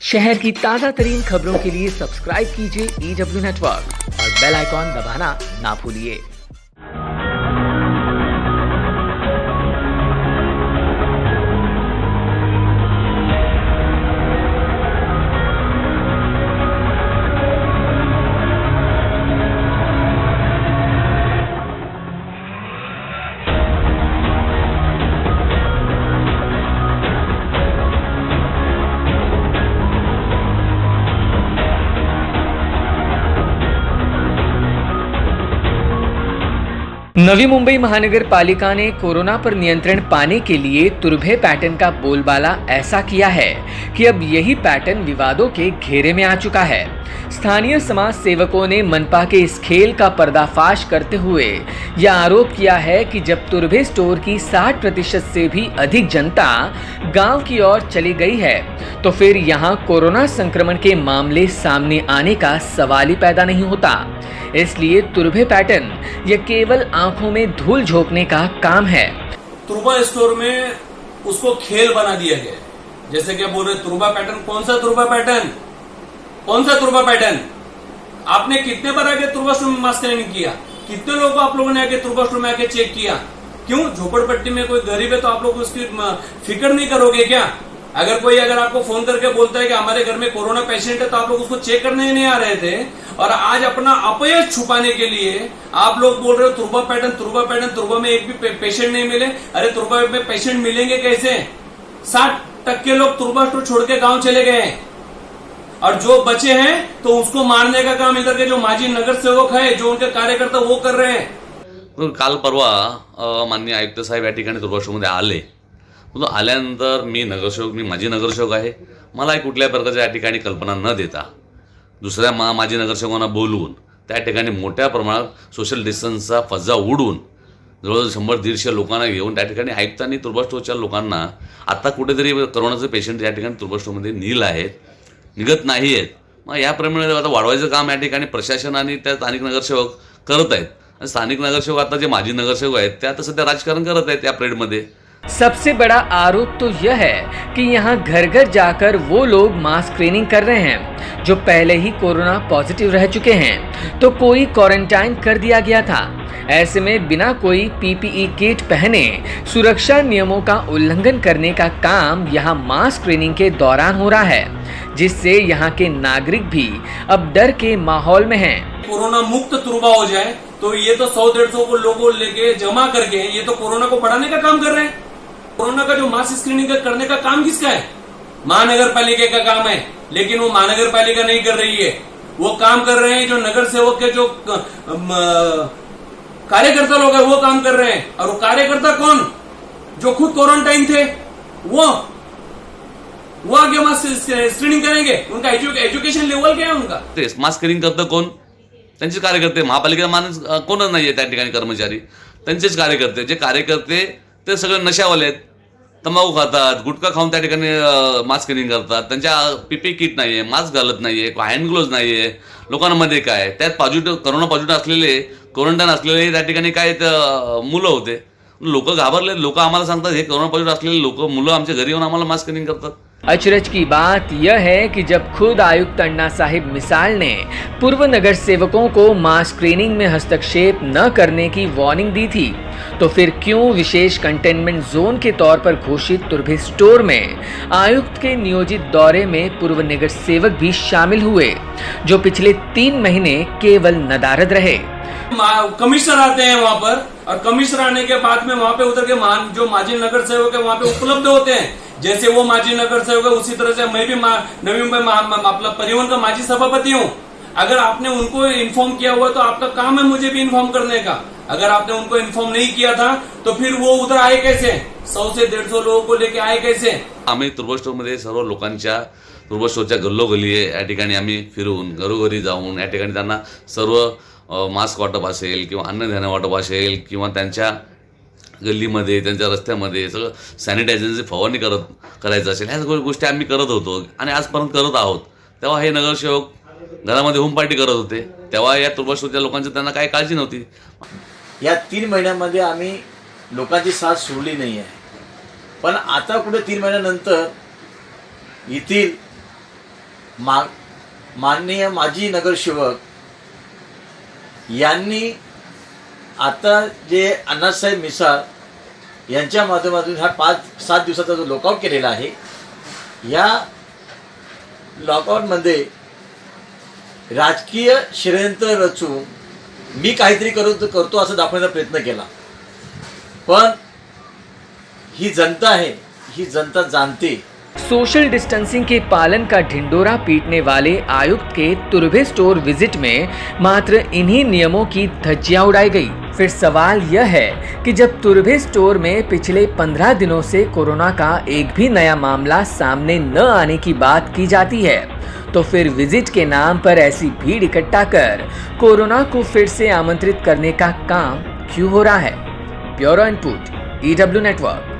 शहर की ताजा तरीन खबरों के लिए सब्सक्राइब कीजिए EW नेटवर्क और बेल आइकॉन दबाना ना भूलिए। नवी मुंबई महानगर पालिका ने कोरोना पर नियंत्रण पाने के लिए तुरभे पैटर्न का बोलबाला ऐसा किया है कि अब यही पैटर्न विवादों के घेरे में आ चुका है। स्थानीय समाज सेवकों ने मनपा के इस खेल का पर्दाफाश करते हुए यह आरोप किया है कि जब तुरभे स्टोर की 60% से भी अधिक जनता गांव की ओर चली गई है तो फिर यहां कोरोना संक्रमण के मामले सामने आने का सवाल ही पैदा नहीं होता। इसलिए तुरभे पैटर्न यह केवल आंखों में धूल झोंकने का काम है। तुरबा स्टोर में उसको खेल बना दिया गया, जैसे कि बोल रहे तुरबा पैटर्न। कौन सा तुरबा पैटर्न? कौन सा तुरबा पैटर्न? आपने कितने बार आके तुरबा स्टोर में मास्क नहीं किया? कितने लोगों को आप लोगों ने आके तुरबा स्टोर में आके चेक किया? क्यों? झोपड़पट्टी में कोई गरीब है तो आप लोग उसकी फिक्र नहीं करोगे क्या? अगर आपको फोन करके बोलता है कि हमारे घर में कोरोना पेशेंट है तो आप लोग उसको चेक करने नहीं आ रहे थे, और आज अपना अपयश छुपाने के लिए आप लोग बोल रहे हो तुरबा पैटर्न, तुरबा पैटर्न। तुरबा में एक भी पेशेंट नहीं मिले। अरे तुरबा में पेशेंट मिलेंगे कैसे? 60% लोग तुरबा स्टोर छोड़ के गांव चले गए हैं, और जो बचे हैं तो उसको मारने का काम इधर के जो माजी नगर सेवक है, जो उनके कार्यकर्ता वो कर रहे हैं। काल परवा माननीय आयुक्त साहेब या ठिकाणी तुरबा स्टोरमध्ये आले. आल्यानंतर मी माजी नगरसेवक आहे. मला कुठल्या प्रकारच्या या ठिकाणी कल्पना न देता दुसऱ्या माजी नगरसेवकांना बोलवून त्या ठिकाणी मोठ्या प्रमाणात सोशल डिस्टन्सचा फज्जा उडून जवळजवळ 100-150 लोकांना घेऊन त्या ठिकाणी आयुक्तांनी तुरबा स्टोरच्या लोकांना आता कुठेतरी कोरोनाचे पेशंट या ठिकाणी तुरबा स्टोरमध्ये निघत नाही आहेत. मग याप्रमाणे आता वाढवायचं काम या ठिकाणी प्रशासन आणि त्या स्थानिक नगरसेवक करत आहेत. स्थानिक नगरसेवक आता जे माजी नगरसेवक आहेत ते आता सध्या राजकारण करत आहेत या परेडमध्ये. सबसे बड़ा आरोप तो यह है कि यहाँ घर घर जाकर वो लोग मास स्क्रीनिंग कर रहे हैं जो पहले ही कोरोना पॉजिटिव रह चुके हैं, तो कोई क्वारंटाइन कर दिया गया था। ऐसे में बिना कोई PPE किट पहने सुरक्षा नियमों का उल्लंघन करने का काम यहाँ मास स्क्रीनिंग के दौरान हो रहा है, जिससे यहाँ के नागरिक भी अब डर के माहौल में हैं। कोरोना मुक्त तुरबा हो जाए तो ये तो 100-150 को लोगों लेके जमा करके ये तो कोरोना को बढ़ाने का काम कर रहे हैं। कोरोना का जो मास स्क्रीनिंग करने का काम किसका है? महानगर पालिका का काम है, लेकिन वो महानगर पालिका नहीं कर रही है। वो काम कर रहे हैं जो नगर सेवक के जो कार्यकर्ता लोग हैं वो काम कर रहे हैं। और वो कार्यकर्ता कौन? जो खुद क्वारंटाइन थे, वो आगे मास स्क्रीनिंग करेंगे। उनका एजुकेशन लेवल क्या है उनका? मास स्क्रीनिंग करतं कोण? त्यांचे कार्यकर्ते. महापालिकेचा माणूस कोणच नाहीये त्या ठिकाणी कर्मचारी, त्यांचेच कार्यकर्ते. जे कार्यकर्ते ते सगळे नशावाले आहेत, तंबाखू खातात, गुटखा खाऊन त्या ठिकाणी मास्क स्क्रीनिंग करतात. त्यांच्या PPE किट नाहीये, मास्क घालत नाहीये, हँड ग्लोव्ज नाहीये. लोकांमध्ये काय त्यात कोरोना पॉझिटिव्ह असलेले, क्वारंटाईन असलेले त्या ठिकाणी काय मुलं होते. लोक घाबरले. लोक आम्हाला सांगतात हे कोरोना पॉझिटिव्ह असलेले मुलं आमच्या घरी येऊन आम्हाला मास्क स्क्रीनिंग करतात. अचरज की बात यह है कि जब खुद आयुक्त अन्ना साहिब मिसाल ने पूर्व नगर सेवकों को मास स्क्रीनिंग में हस्तक्षेप न करने की वार्निंग दी थी, तो फिर क्यों विशेष कंटेनमेंट जोन के तौर पर घोषित तुरभे स्टोर में आयुक्त के नियोजित दौरे में पूर्व नगर सेवक भी शामिल हुए, जो पिछले 3 महीने केवल नदारद रहे। कमिश्नर आते हैं वहां पर, और कमिश्नर आने के बाद में वहां पे उतर के जो माजी नगर सेवक है वहां पे उपलब्ध होते हैं। जैसे वो माजी नगर सेवक है उसी तरह से मैं भी नवी मुंबई परिवहन का माजी सभापति हूँ। अगर आपने उनको इन्फॉर्म किया हुआ तो आपका काम है मुझे भी इन्फॉर्म करने का। अगर आपने उनको इन्फॉर्म नहीं किया था तो फिर वो उधर आए कैसे? 100 से 150 लोगों को लेके आए कैसे? आम्ही तुरबा स्टोरमध्ये सर्व लोकांच्या तुरबा स्टोरच्या गल्लोगल्ली या ठिकाणी आम्ही फिरून घरोघरी जाऊन या ठिकाणी त्यांना सर्व मास्क वाटप असेल किंवा अन्नधान्य वाटप असेल किंवा त्यांच्या गल्लीमध्ये त्यांच्या रस्त्यामध्ये सगळं सॅनिटायझरची फवारणी करायचं असेल, ह्या सगळ्या गोष्टी आम्ही करत होतो आणि आजपर्यंत करत आहोत. तेव्हा हे नगरसेवक घरामध्ये होम पार्टी करत होते, तेव्हा या तुरबा स्टोरच्या लोकांची त्यांना काही काळजी नव्हती. या 3 महिन्यामध्ये आम्ही लोकांची साथ सोडली नाही आहे, पण आता कुठे 3 महिन्यानंतर येतील माननीय माजी नगरसेवक यांनी आता जे अण्णासाहेब मिसाळ यांच्या माध्यमातून ह्या 5-7 दिवसाचा जो लॉकआउट केलेला आहे, या लॉकआउटमध्ये राजकीय षडयंत्र रचून मी काहीतरी करतो असं दाखवण्याचा प्रयत्न केला. पण ही जनता आहे, ही जनता जानते. सोशल डिस्टेंसिंग के पालन का ढिंडोरा पीटने वाले आयुक्त के तुरभे स्टोर विजिट में मात्र इन्हीं नियमों की धज्जियां उड़ाई गई. फिर सवाल यह है कि जब तुरभे स्टोर में पिछले 15 दिनों से कोरोना का एक भी नया मामला सामने न आने की बात की जाती है, तो फिर विजिट के नाम पर ऐसी भीड़ इकट्ठा कर कोरोना को फिर से आमंत्रित करने का काम क्यों हो रहा है? Bureau input, EW network.